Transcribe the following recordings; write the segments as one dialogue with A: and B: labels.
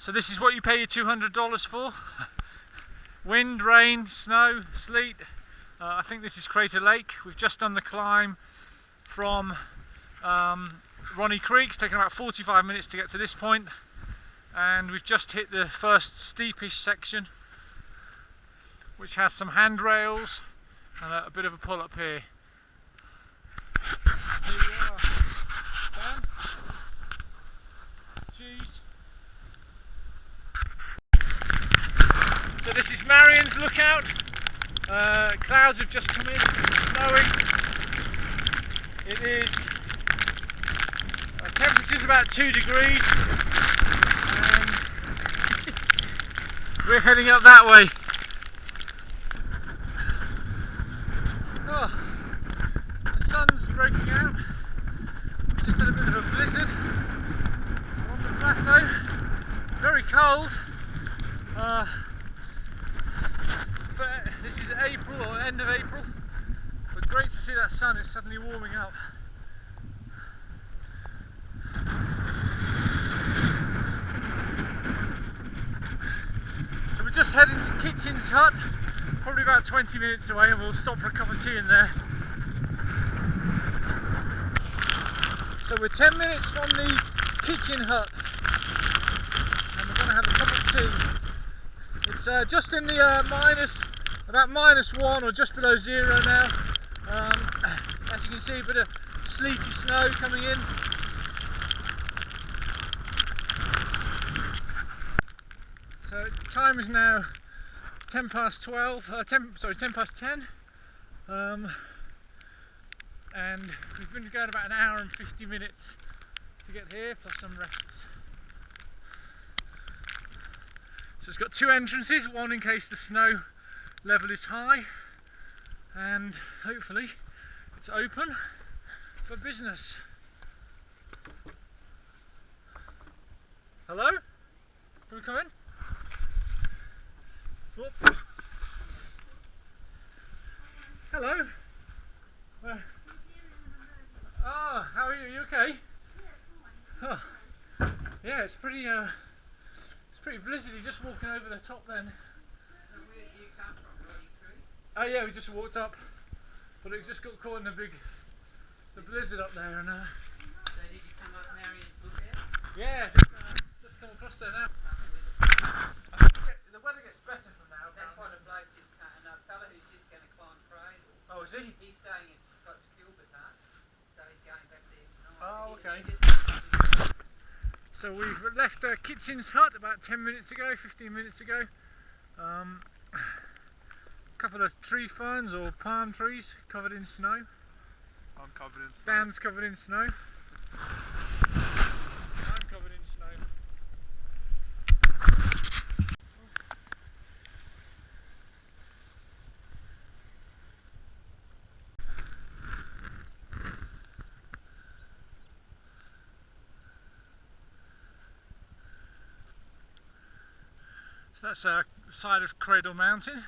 A: So this is what you pay your $200 for. Wind, rain, snow, sleet. I think this is Crater Lake. We've just done the climb from Ronnie Creek. It's taken about 45 minutes to get to this point, and we've just hit the first steepish section, which has some handrails and a bit of a pull up here. Here we are. Dan? Cheese. So this is Marion's lookout. Clouds have just come in, snowing. It is temperature's about 2 degrees, and we're heading up that way. Oh, the sun's breaking out. Just had a bit of a blizzard on the plateau. Very cold. This is April or end of April, but great to see that sun is suddenly warming up. So we're just heading to Kitchen's hut, probably about 20 minutes away, and we'll stop for a cup of tea in there. So we're 10 minutes from the Kitchen hut, and we're going to have a cup of tea. It's just in the about -1 or just below 0 now. As you can see, a bit of sleety snow coming in. So time is now 10 past 10. And we've been going about an hour and 50 minutes to get here, plus some rests. So it's got 2 entrances, one in case the snow level is high, and hopefully it's open for business. Hello? Can we come in? Whoop. Hello? Oh, how are you? Are you okay? Oh, yeah, it's pretty blizzardy just walking over the top then.
B: So where do you come from? Ronnie Creek?
A: Oh yeah, we just walked up, but it just got caught in the blizzard up there, and
B: So did you come up Marion's lookout?
A: yeah, just come across there now. I think the weather gets better from now.
B: That's what a bloke just came, a fella who's just going to climb Cradle.
A: Oh, is he?
B: He's staying at Scotch Gilbert Hut, so he's going back there tonight.
A: Oh, okay.
B: He just
A: So we've left Kitchen's hut about 10 minutes ago, 15 minutes ago. A couple of tree ferns or palm trees covered in snow.
C: I'm covered in snow.
A: Dan's covered in snow. I'm covered in snow. So that's our side of Cradle Mountain.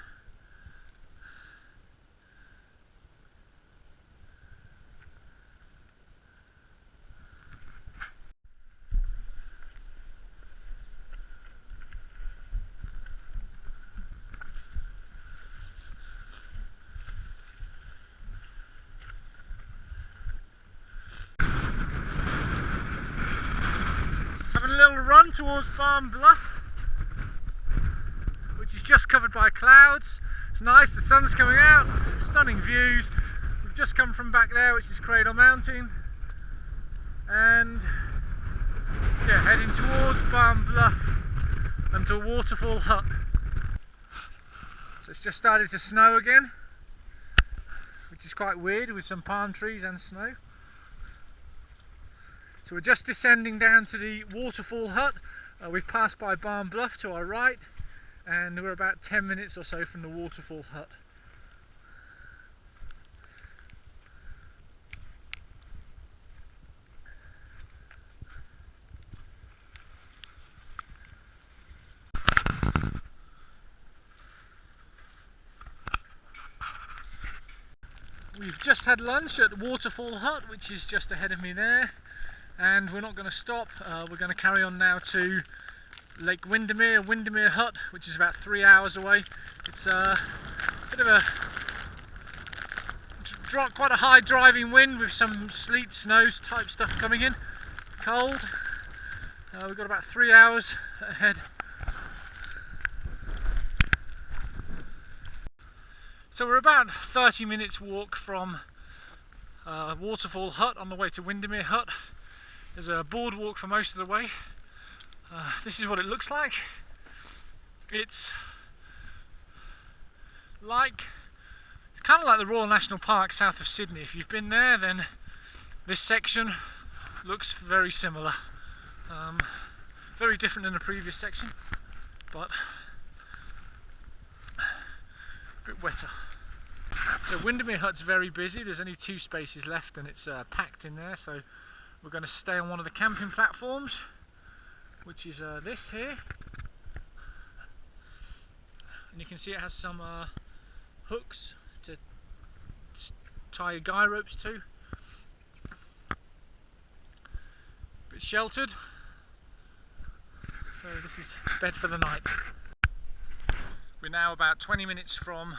A: Having a little run towards Barn Bluff, which is just covered by clouds. It's nice, the sun's coming out, stunning views. We've just come from back there, which is Cradle Mountain, and yeah, heading towards Barn Bluff and to Waterfall Hut. So it's just started to snow again, which is quite weird with some palm trees and snow. So we're just descending down to the Waterfall Hut. We've passed by Barn Bluff to our right, and we're about 10 minutes or so from the Waterfall Hut. We've just had lunch at Waterfall Hut, which is just ahead of me there, and we're not going to stop. We're going to carry on now to Lake Windermere Hut, which is about 3 hours away. It's a bit of a quite a high driving wind with some sleet, snows type stuff coming in. Cold. We've got about 3 hours ahead. So we're about 30 minutes walk from Waterfall Hut on the way to Windermere Hut. There's a boardwalk for most of the way. This is what it looks like. It's kind of like the Royal National Park south of Sydney. If you've been there, then this section looks very similar. Very different than the previous section, but a bit wetter. So Windermere Hut's very busy. There's only 2 spaces left and it's packed in there, so we're going to stay on one of the camping platforms, which is this here. And you can see it has some hooks to tie your guy ropes to. Bit sheltered. So this is bed for the night. We're now about 20 minutes from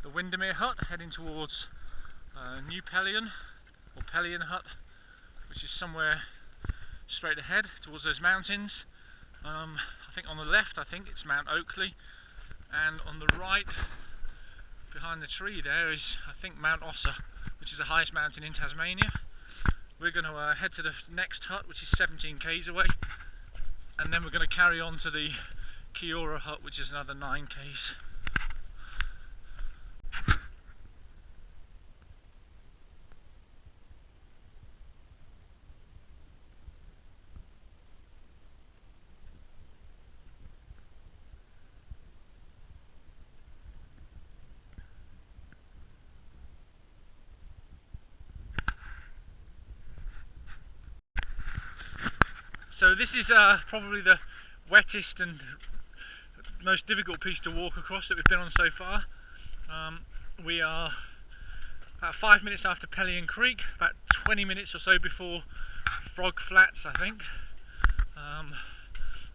A: the Windermere Hut, heading towards New Pelion, or Pelion Hut, which is somewhere straight ahead towards those mountains. I think on the left, I think it's Mount Oakley, and on the right, behind the tree there, is I think Mount Ossa, which is the highest mountain in Tasmania. We're going to head to the next hut, which is 17 k's away, and then we're going to carry on to the Kiora Hut, which is another 9 k's. So this is probably the wettest and most difficult piece to walk across that we've been on so far. We are about 5 minutes after Pelion Creek, about 20 minutes or so before Frog Flats, I think. I'm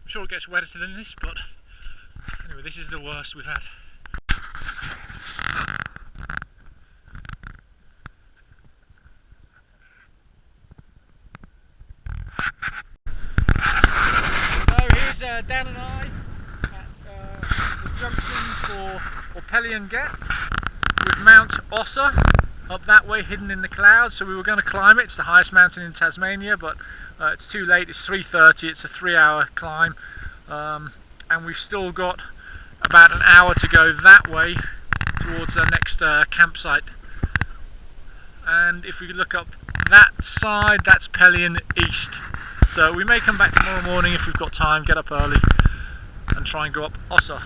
A: sure it gets wetter than this, but anyway, this is the worst we've had. Dan and I at the junction for Pelion Gap with Mount Ossa up that way, hidden in the clouds. So we were going to climb it. It's the highest mountain in Tasmania, but it's too late. It's 3:30. It's a 3-hour climb, and we've still got about an hour to go that way towards our next campsite. And if we look up that side, that's Pelion East. So we may come back tomorrow morning if we've got time, get up early and try and go up Ossa.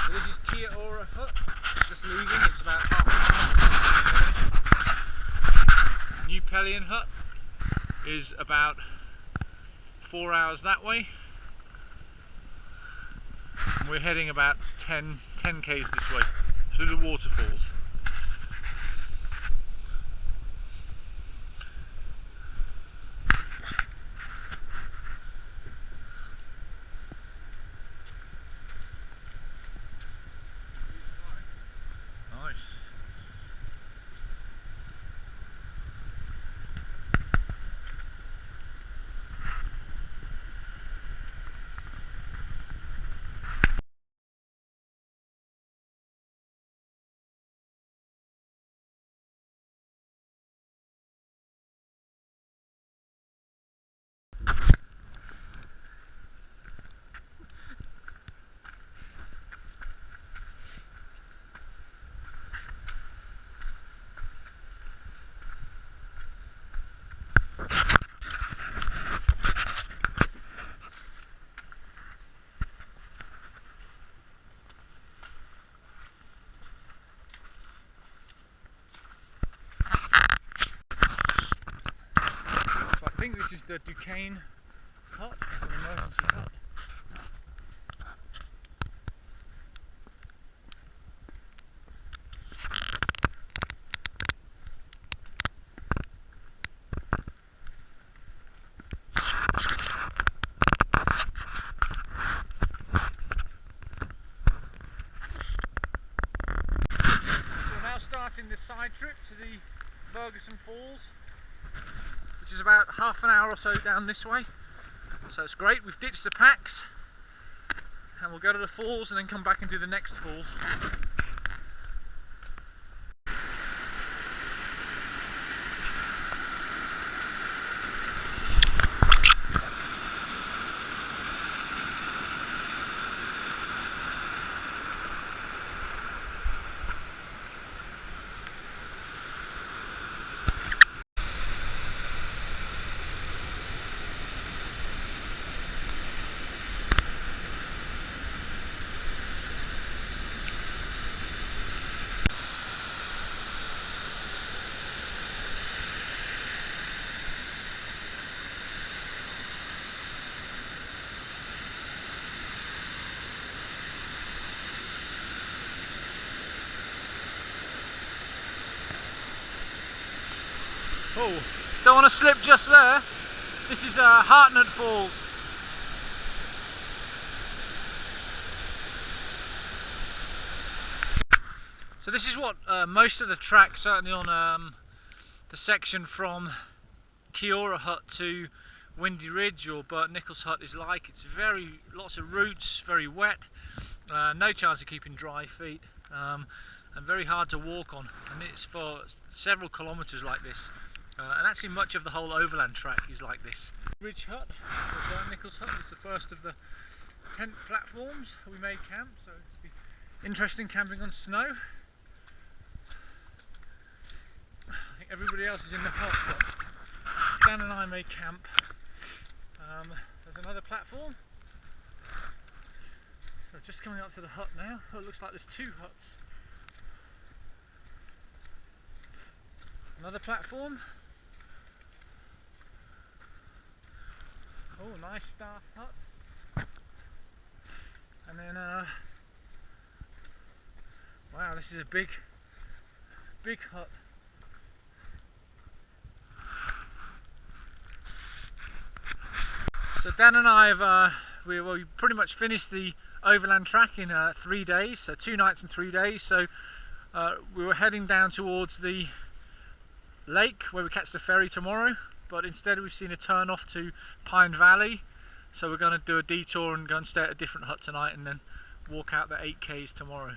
A: So this is Kiora Hut, just leaving, it's about half an hour. New Pelion Hut is about 4 hours that way, and we're heading about 10 k's this way through the waterfalls. Nice. this is the Duquesne hut. It's an emergency hut. Starting the side trip to the Ferguson Falls, which is about half an hour or so down this way. So it's great. We've ditched the packs and we'll go to the falls and then come back and do the next falls. Oh, don't want to slip just there. This is Hartnett Falls. So this is what most of the track, certainly on the section from Kiora Hut to Windy Ridge or Burt Nichols Hut is like. It's lots of roots, very wet, no chance of keeping dry feet, and very hard to walk on. And it's for several kilometres like this. And actually much of the whole overland track is like this. Ridge Hut, or Burt Nichols Hut, is the first of the tent platforms we made camp, so it'll be interesting camping on snow. I think everybody else is in the hut, but Dan and I made camp. There's another platform. So just coming up to the hut now. Oh, it looks like there's two huts. Another platform. Oh, nice staff hut. And then, wow, this is a big hut. So Dan and I have, we pretty much finished the overland track in 3 days, so 2 nights and 3 days. So we were heading down towards the lake where we catch the ferry tomorrow, but instead we've seen a turn off to Pine Valley, so we're going to do a detour and go and stay at a different hut tonight and then walk out the 8Ks tomorrow.